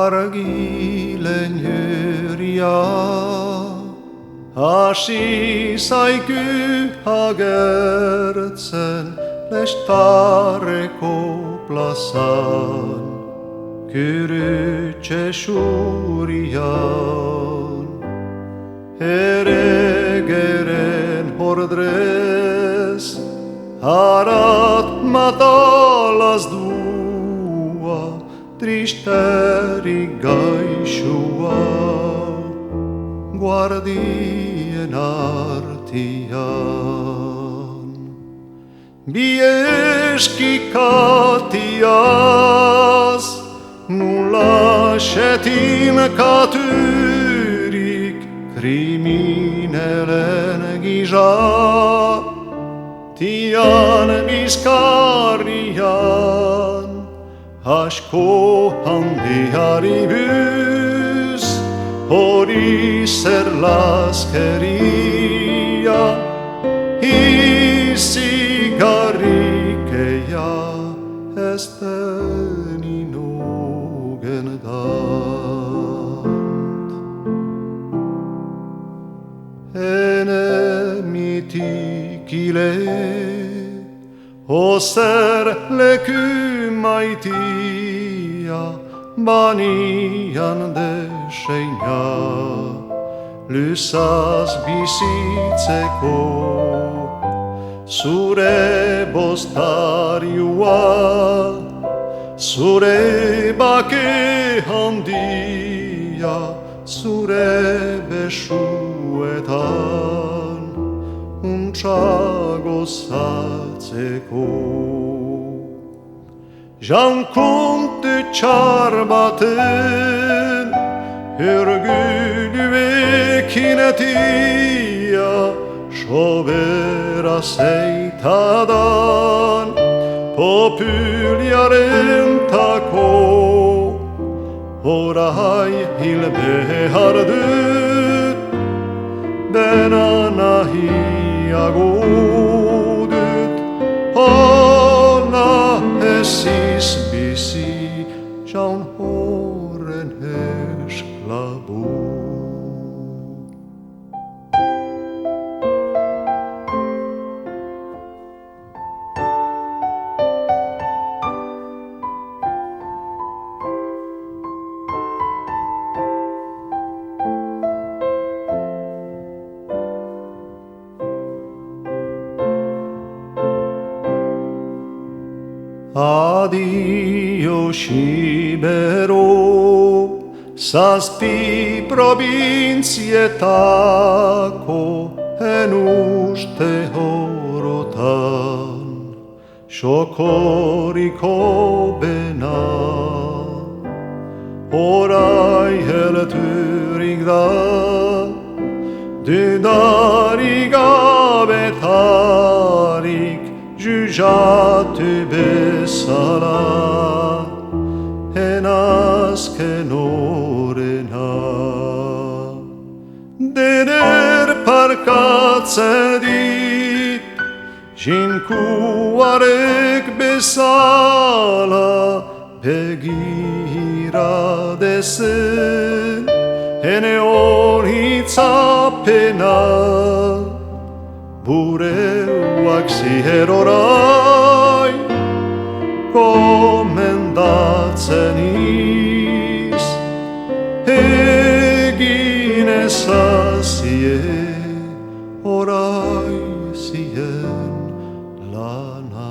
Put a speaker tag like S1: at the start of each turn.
S1: argilen jyria. Hasi sai pyhä Gertsen lestareko plasan, kyrytse shurian. Heregeren hordres, harat matalas dua, tristeri gaishua, guardien artian. Bieski katias, nulla shetin katyrik, kriminellen gija, tian viskarian, hasko handiaribus, horiser laskeria, isigarikeja, esteni nogendant. Enemitykile, oser lekymaitia, banian deseina, lysas bisitseko, sure bostarjua, sure bake handia, sure besuetan, untsago saltzeko. Jan kunte txarbaten, hörgülüekin etia, sobera seitadan, popüljaren tako, orai hilbehardut, benanahiagudut, ona esis bisi, jaun horen esklabu. Adio Sibero, zazpi probintzietako en uste horotan, xokoriko bena, orai helturik da, dudarik gabetarik, jujatu bezala, en azken orena. Dener parkatzen dit, jinkuarek bezala, begira dezen, ene horitzapena, bureuak ziher orai, komendatzen iz, egin ezazie, orai zien lana.